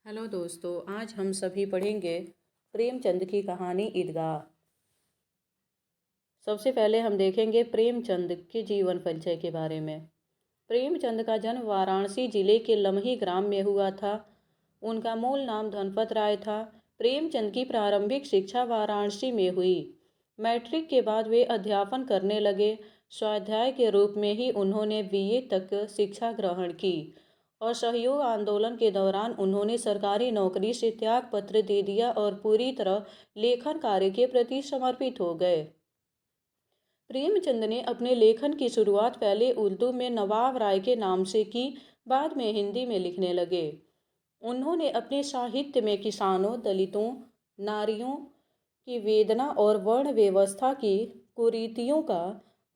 Hello दोस्तों, आज हम सभी पढ़ेंगे प्रेमचंद की कहानी ईदगाह। सबसे पहले हम देखेंगे प्रेमचंद के जीवन परिचय के बारे में। प्रेमचंद का जन्म वाराणसी जिले के लमही ग्राम में हुआ था। उनका मूल नाम धनपत राय था। प्रेमचंद की प्रारंभिक शिक्षा वाराणसी में हुई। मैट्रिक के बाद वे अध्यापन करने लगे। स्वाध्याय के रूप में ही उन्होंने बीए तक शिक्षा ग्रहण की। असहयोग आंदोलन के दौरान उन्होंने सरकारी नौकरी से त्याग पत्र दे दिया और पूरी तरह लेखन कार्य के प्रति समर्पित हो गए। प्रेमचंद ने अपने लेखन की शुरुआत पहले उर्दू में नवाब राय के नाम से की, बाद में हिंदी में लिखने लगे। उन्होंने अपने साहित्य में किसानों, दलितों, नारियों की वेदना और वर्ण व्यवस्था की कुरीतियों का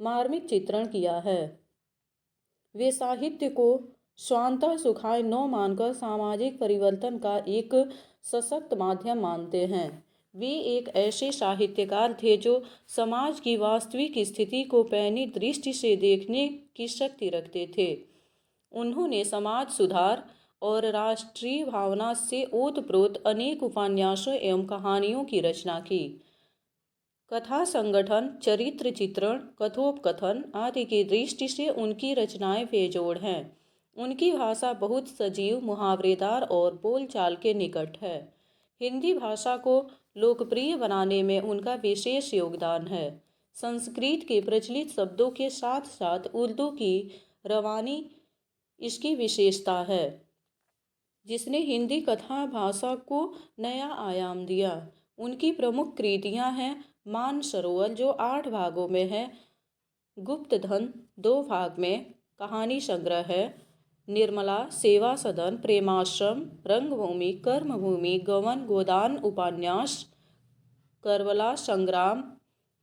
मार्मिक चित्रण किया है। वे साहित्य को स्वांतः सुखाय न मानकर सामाजिक परिवर्तन का एक सशक्त माध्यम मानते हैं। वे एक ऐसे साहित्यकार थे जो समाज की वास्तविक स्थिति को पैनी दृष्टि से देखने की शक्ति रखते थे। उन्होंने समाज सुधार और राष्ट्रीय भावना से ओतप्रोत अनेक उपन्यासों एवं कहानियों की रचना की। कथा संगठन, चरित्र चित्रण, कथोपकथन आदि की दृष्टि से उनकी रचनाएं बेजोड़ हैं। उनकी भाषा बहुत सजीव, मुहावरेदार और बोलचाल के निकट है। हिंदी भाषा को लोकप्रिय बनाने में उनका विशेष योगदान है। संस्कृत के प्रचलित शब्दों के साथ साथ उर्दू की रवानी इसकी विशेषता है, जिसने हिंदी कथा भाषा को नया आयाम दिया। उनकी प्रमुख कृतियां हैं मानसरोवर, जो 8 भागों में है, गुप्तधन 2 भाग में कहानी संग्रह है, निर्मला, सेवा सदन, प्रेमाश्रम, रंगभूमि, कर्मभूमि, गवन गोदान उपन्यास, करबला संग्राम,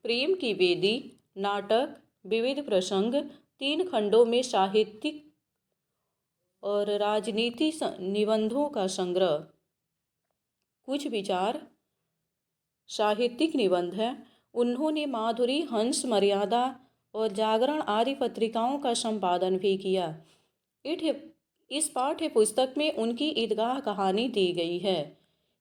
प्रेम की वेदी, नाटक, विविध प्रसंग, 3 खंडों में साहित्यिक और राजनीति निबंधों का संग्रह, कुछ विचार साहित्यिक निबंध है। उन्होंने माधुरी, हंस, मर्यादा और जागरण आदि पत्रिकाओं का संपादन भी किया। इस पाठ्य पुस्तक में उनकी ईदगाह कहानी दी गई है।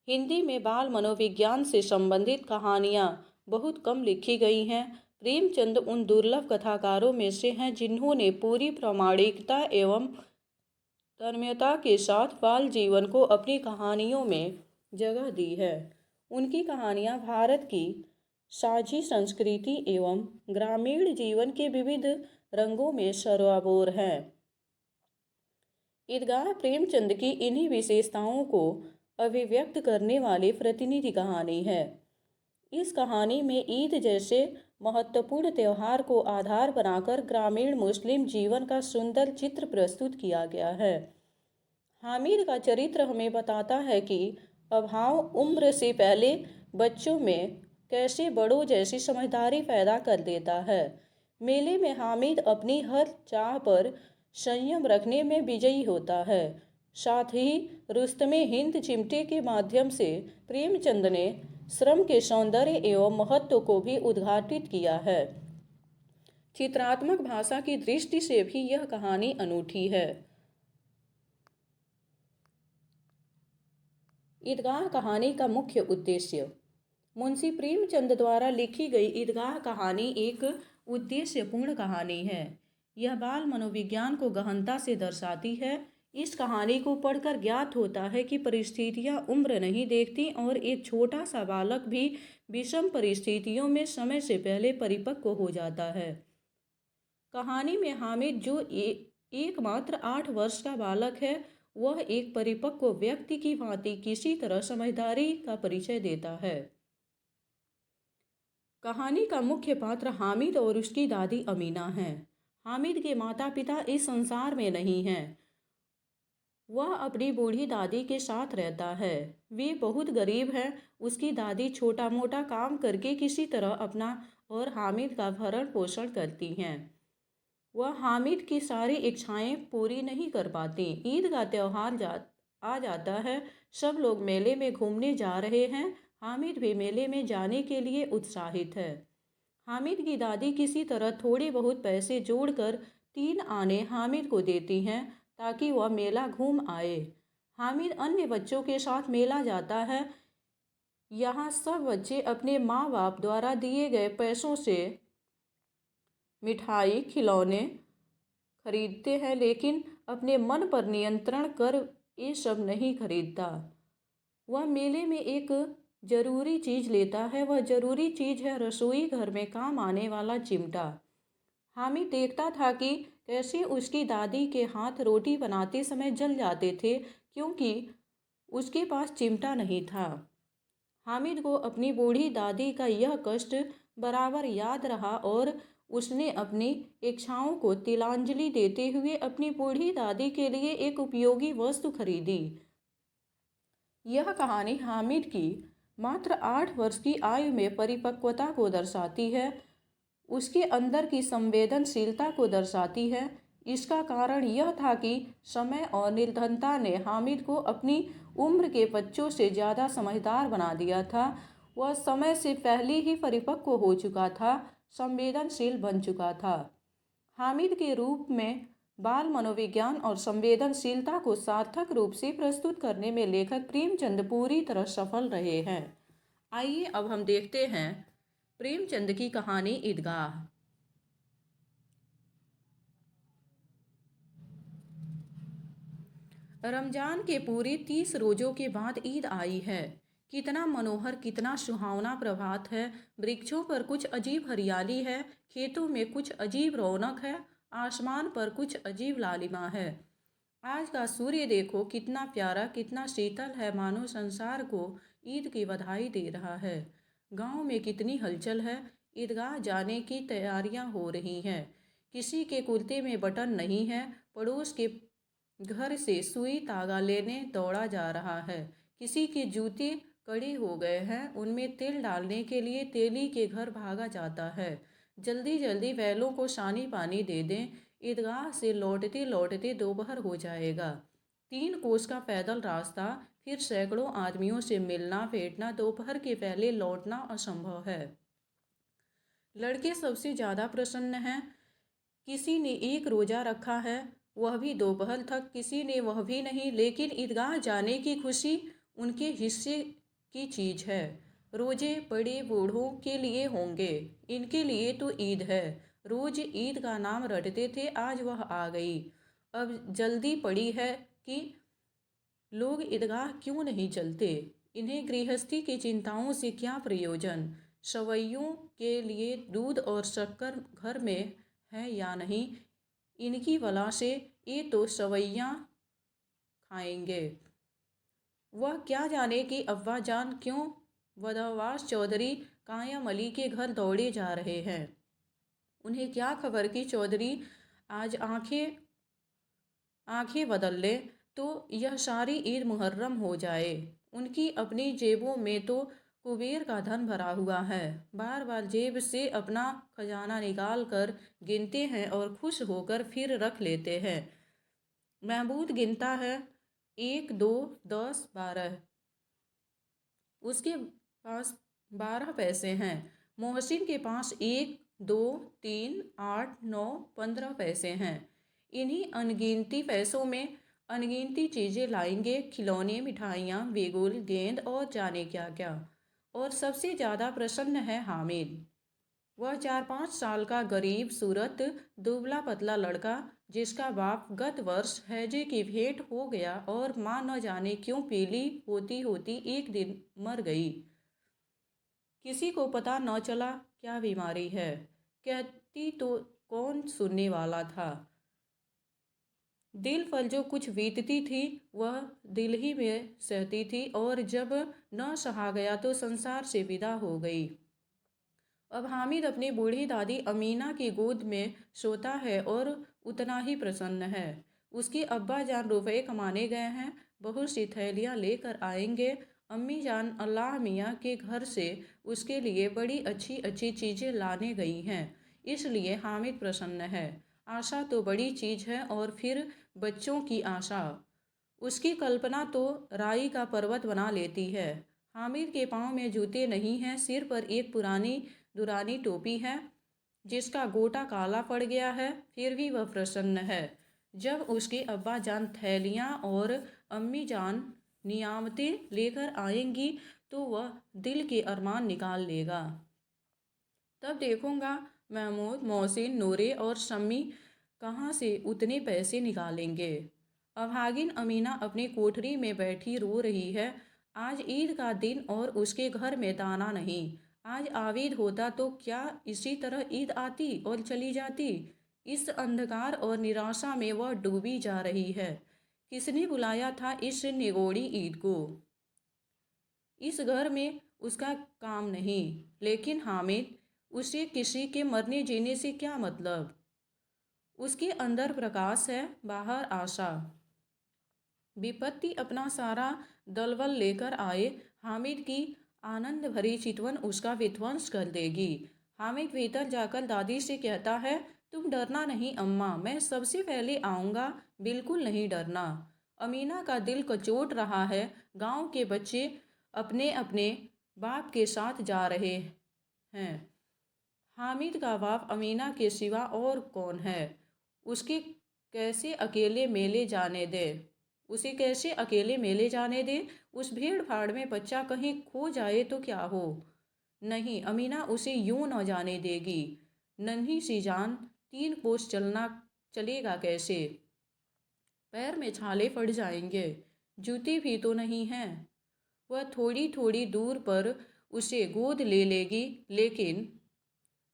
हिंदी में बाल मनोविज्ञान से संबंधित कहानियाँ बहुत कम लिखी गई हैं। प्रेमचंद उन दुर्लभ कथाकारों में से हैं जिन्होंने पूरी प्रामाणिकता एवं तन्मयता के साथ बाल जीवन को अपनी कहानियों में जगह दी है। उनकी कहानियाँ भारत की साझी संस्कृति एवं ग्रामीण जीवन के विविध रंगों में सराबोर हैं। ईदगाह प्रेमचंद की इन्हीं विशेषताओं को अभिव्यक्त करने वाली प्रतिनिधि कहानी है। इस कहानी में ईद जैसे महत्वपूर्ण त्यौहार को आधार बनाकर ग्रामीण मुस्लिम जीवन का सुंदर चित्र प्रस्तुत किया गया है। हामिद का चरित्र हमें बताता है कि अभाव उम्र से पहले बच्चों में कैसे बड़ों जैसी समझदारी पैदा कर देता है। मेले में हामिद अपनी हर चाह पर संयम रखने में विजयी होता है। साथ ही रुस्तमे हिंद चिमटे के माध्यम से प्रेमचंद ने श्रम के सौंदर्य एवं महत्व को भी उद्घाटित किया है। चित्रात्मक भाषा की दृष्टि से भी यह कहानी अनूठी है। ईदगाह कहानी का मुख्य उद्देश्य। मुंशी प्रेमचंद द्वारा लिखी गई ईदगाह कहानी एक उद्देश्यपूर्ण कहानी है। यह बाल मनोविज्ञान को गहनता से दर्शाती है। इस कहानी को पढ़कर ज्ञात होता है कि परिस्थितियां उम्र नहीं देखती और एक छोटा सा बालक भी विषम परिस्थितियों में समय से पहले परिपक्व हो जाता है। कहानी में हामिद, जो एकमात्र 8 वर्ष का बालक है, वह एक परिपक्व व्यक्ति की भांति किसी तरह समझदारी का परिचय देता है। कहानी का मुख्य पात्र हामिद और उसकी दादी अमीना हैं। हामिद के माता पिता इस संसार में नहीं हैं। वह अपनी बूढ़ी दादी के साथ रहता है। वे बहुत गरीब हैं। उसकी दादी छोटा मोटा काम करके किसी तरह अपना और हामिद का भरण पोषण करती हैं। वह हामिद की सारी इच्छाएं पूरी नहीं कर पाती। ईद का त्यौहार आ जाता है। सब लोग मेले में घूमने जा रहे हैं। हामिद भी मेले में जाने के लिए उत्साहित है। हामिद की दादी किसी तरह थोड़े बहुत पैसे जोड़कर 3 आने हामिद को देती हैं ताकि वह मेला घूम आए। हामिद अन्य बच्चों के साथ मेला जाता है। यहाँ सब बच्चे अपने माँ बाप द्वारा दिए गए पैसों से मिठाई खिलौने खरीदते हैं, लेकिन अपने मन पर नियंत्रण कर ये सब नहीं खरीदता। वह मेले में एक जरूरी चीज़ लेता है। वह जरूरी चीज़ है रसोई घर में काम आने वाला चिमटा। हामिद देखता था कि कैसे उसकी दादी के हाथ रोटी बनाते समय जल जाते थे, क्योंकि उसके पास चिमटा नहीं था। हामिद को अपनी बूढ़ी दादी का यह कष्ट बराबर याद रहा और उसने अपनी इच्छाओं को तिलांजलि देते हुए अपनी बूढ़ी दादी के लिए एक उपयोगी वस्तु खरीदी। यह कहानी हामिद की मात्र 8 वर्ष की आयु में परिपक्वता को दर्शाती है, उसके अंदर की संवेदनशीलता को दर्शाती है। इसका कारण यह था कि समय और निर्धनता ने हामिद को अपनी उम्र के बच्चों से ज़्यादा समझदार बना दिया था। वह समय से पहले ही परिपक्व हो चुका था, संवेदनशील बन चुका था। हामिद के रूप में बाल मनोविज्ञान और संवेदनशीलता को सार्थक रूप से प्रस्तुत करने में लेखक प्रेमचंद पूरी तरह सफल रहे हैं। आइए अब हम देखते हैं प्रेमचंद की कहानी ईदगाह। रमजान के पूरे 30 रोजों के बाद ईद आई है। कितना मनोहर, कितना सुहावना प्रभात है। वृक्षों पर कुछ अजीब हरियाली है, खेतों में कुछ अजीब रौनक है, आसमान पर कुछ अजीब लालिमा है। आज का सूर्य देखो कितना प्यारा, कितना शीतल है, मानो संसार को ईद की बधाई दे रहा है। गांव में कितनी हलचल है। ईदगाह जाने की तैयारियां हो रही हैं। किसी के कुर्ते में बटन नहीं है, पड़ोस के घर से सुई धागा लेने दौड़ा जा रहा है। किसी के जूते कड़े हो गए हैं, उनमें तेल डालने के लिए तेली के घर भागा जाता है। जल्दी जल्दी बैलों को सानी पानी दे दें, ईदगाह से लौटते लौटते दोपहर हो जाएगा। 3 कोस का पैदल रास्ता, फिर सैकड़ों आदमियों से मिलना बैठना, दोपहर के पहले लौटना असंभव है। लड़के सबसे ज़्यादा प्रसन्न हैं। किसी ने एक रोज़ा रखा है, वह भी दोपहर तक, किसी ने वह भी नहीं, लेकिन ईदगाह जाने की खुशी उनके हिस्से की चीज़ है। रोजे बड़े बूढ़ों के लिए होंगे, इनके लिए तो ईद है। रोज ईद का नाम रटते थे, आज वह आ गई। अब जल्दी पड़ी है कि लोग ईदगाह क्यों नहीं चलते। इन्हें गृहस्थी की चिंताओं से क्या प्रयोजन। सवैयों के लिए दूध और शक्कर घर में है या नहीं, इनकी वला से ये तो सवैयाँ खाएंगे। वह क्या जाने कि अब्बा जान क्यों वदवास चौधरी कायम अली के घर दौड़े जा रहे हैं। उन्हें क्या खबर कि चौधरी आज आंखें बदल ले तो यह सारी ईद मुहर्रम हो जाए। उनकी अपनी जेबों में तो कुबेर का धन भरा हुआ है। बार बार जेब से अपना खजाना निकाल कर गिनते हैं और खुश होकर फिर रख लेते हैं। महमूद गिनता है 1 2 10 12। उसके पास 12 पैसे हैं। मोहसिन के पास 1 2 3 8 9 15 पैसे हैं। इन्हीं अनगिनती पैसों में अनगिनती चीज़ें लाएंगे, खिलौने, मिठाइयाँ, बेगुल, गेंद और जाने क्या क्या। और सबसे ज़्यादा प्रसन्न है हामिद। वह 4-5 साल का गरीब सूरत दुबला पतला लड़का, जिसका बाप गत वर्ष हैजे की भेंट हो गया और माँ न जाने क्यों पीली होती होती एक दिन मर गई। किसी को पता न चला क्या बीमारी है, कहती तो कौन सुनने वाला था। दिल पर जो कुछ बीतती थी वह दिल ही में सहती थी, और जब न सहा गया तो संसार से विदा हो गई। अब हामिद अपनी बूढ़ी दादी अमीना की गोद में सोता है और उतना ही प्रसन्न है। उसके अब्बा जान रुपए कमाने गए हैं, बहुत सी थैलियाँ लेकर आएंगे। अम्मी जान अल्लाह मियाँ के घर से उसके लिए बड़ी अच्छी अच्छी चीज़ें लाने गई हैं, इसलिए हामिद प्रसन्न है। आशा तो बड़ी चीज़ है, और फिर बच्चों की आशा, उसकी कल्पना तो राई का पर्वत बना लेती है। हामिद के पाँव में जूते नहीं हैं, सिर पर एक पुरानी दुरानी टोपी है जिसका गोटा काला पड़ गया है, फिर भी वह प्रसन्न है। जब उसके अब्बा जान थैलियाँ और अम्मी जान नियामतें लेकर आएंगी तो वह दिल के अरमान निकाल लेगा। तब देखूंगा महमूद, मोहसिन, नूरे और शम्मी कहाँ से उतने पैसे निकालेंगे। अभागिन अमीना अपनी कोठरी में बैठी रो रही है। आज ईद का दिन और उसके घर में दाना नहीं। आज आविद होता तो क्या इसी तरह ईद आती और चली जाती। इस अंधकार और निराशा में वह डूबी जा रही है। किसने बुलाया था इस निगोड़ी ईद को। इस घर में उसका काम नहीं, लेकिन हामिद, उसे किसी के मरने जीने से क्या मतलब। उसके अंदर प्रकाश है, बाहर आशा। विपत्ति अपना सारा दलबल लेकर आए, हामिद की आनंद भरी चितवन उसका विध्वंस कर देगी। हामिद भीतर जाकर दादी से कहता है, तुम डरना नहीं अम्मा, मैं सबसे पहले आऊँगा, बिल्कुल नहीं डरना। अमीना का दिल कचोट रहा है। गांव के बच्चे अपने अपने बाप के साथ जा रहे हैं। हामिद का बाप अमीना के सिवा और कौन है। उसके कैसे अकेले मेले जाने दे उसे कैसे अकेले मेले जाने दे। उस भीड़ भाड़ में बच्चा कहीं खो जाए तो क्या हो। नहीं, अमीना उसे यूं न जाने देगी। नन्ही सी जान, 3 कोस चलना चलेगा कैसे। पैर में छाले पड़ जाएंगे, जूती भी तो नहीं है। वह थोड़ी थोड़ी दूर पर उसे गोद ले लेगी, लेकिन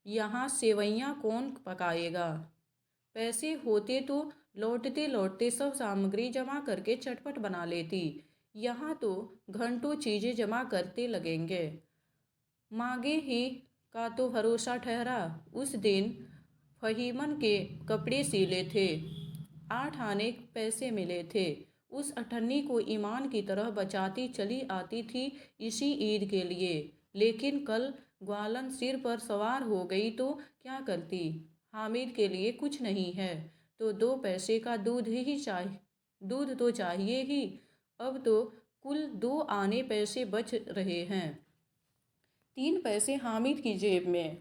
यहाँ सेवैयाँ कौन पकाएगा। पैसे होते तो लौटते लौटते सब सामग्री जमा करके चटपट बना लेती। यहाँ तो घंटों चीज़ें जमा करते लगेंगे। मांगे ही का तो भरोसा ठहरा। उस दिन फहीमन के कपड़े सिले थे, 8 आने पैसे मिले थे। उस अठन्नी को ईमान की तरह बचाती चली आती थी इसी ईद के लिए। लेकिन कल ग्वालन सिर पर सवार हो गई तो क्या करती। हामिद के लिए कुछ नहीं है तो 2 पैसे का दूध तो चाहिए ही। अब तो कुल 2 आने पैसे बच रहे हैं। 3 पैसे हामिद की जेब में,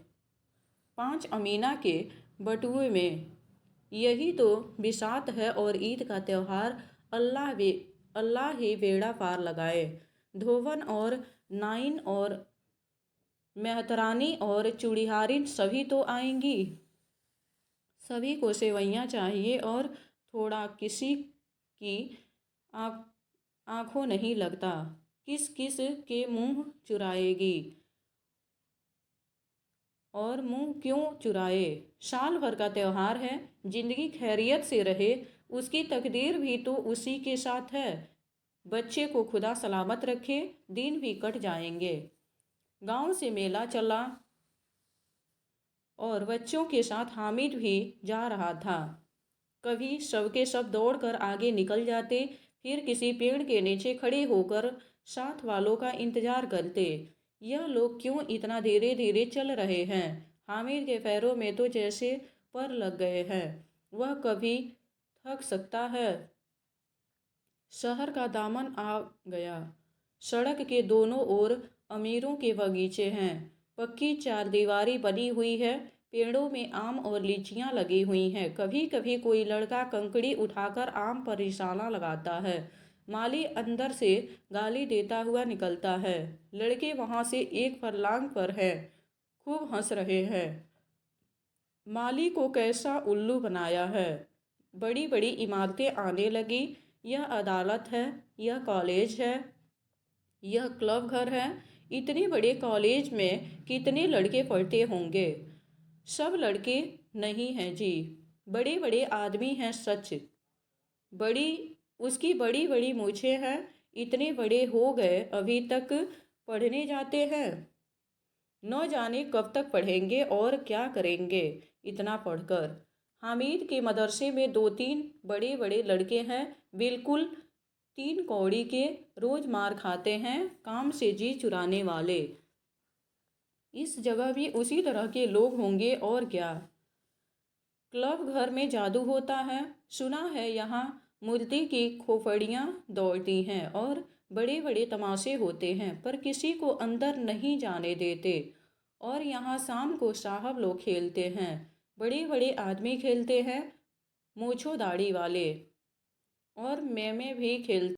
5 अमीना के बटुए में। यही तो बिसात है। और ईद का त्यौहार अल्लाह ही बेड़ा पार लगाए। धोवन और नाइन और मेहतरानी और चूड़िहारिन सभी तो आएंगी। सभी को सेवैयाँ चाहिए और थोड़ा किसी की आँखों नहीं लगता। किस किस के मुंह चुराएगी। और मुंह क्यों चुराए। साल भर का त्यौहार है, जिंदगी खैरियत से रहे। उसकी तकदीर भी तो उसी के साथ है। बच्चे को खुदा सलामत रखे, दिन भी कट जाएंगे। गांव से मेला चला और बच्चों के साथ हामिद भी जा रहा था। कभी सबके सब दौड़कर आगे निकल जाते, फिर किसी पेड़ के नीचे खड़े होकर साथ वालों का इंतजार करते। यह लोग क्यों इतना धीरे धीरे चल रहे हैं। हामिद के पैरों में तो जैसे पर लग गए हैं। वह कभी थक सकता है। शहर का दामन आ गया। सड़क के दोनों ओर अमीरों के बगीचे हैं। पक्की चारदीवारी बनी हुई है। पेड़ों में आम और लीचियां लगी हुई हैं। कभी कभी कोई लड़का कंकड़ी उठाकर आम पर निशाना लगाता है। माली अंदर से गाली देता हुआ निकलता है। लड़के वहां से 1 फरलांग पर हैं, खूब हंस रहे हैं। माली को कैसा उल्लू बनाया है। बड़ी बड़ी इमारतें आने लगी। यह अदालत है, यह कॉलेज है, यह क्लब घर है। इतने बड़े कॉलेज में कितने लड़के पढ़ते होंगे। सब लड़के नहीं हैं जी, बड़े बड़े आदमी हैं सच। बड़ी उसकी बड़ी बड़ी मूछें हैं। इतने बड़े हो गए अभी तक पढ़ने जाते हैं। न जाने कब तक पढ़ेंगे और क्या करेंगे इतना पढ़कर। हामिद के मदरसे में 2-3 बड़े बड़े लड़के हैं, बिल्कुल 3 कौड़ी के, रोज मार खाते हैं, काम से जी चुराने वाले। इस जगह भी उसी तरह के लोग होंगे और क्या। क्लब घर में जादू होता है। सुना है यहाँ मूर्ति की खोपड़ियाँ दौड़ती हैं और बड़े बड़े तमाशे होते हैं, पर किसी को अंदर नहीं जाने देते। और यहाँ शाम को साहब लोग खेलते हैं, बड़े बड़े आदमी खेलते हैं, मूंछों दाढ़ी वाले। और मैमे भी खेलते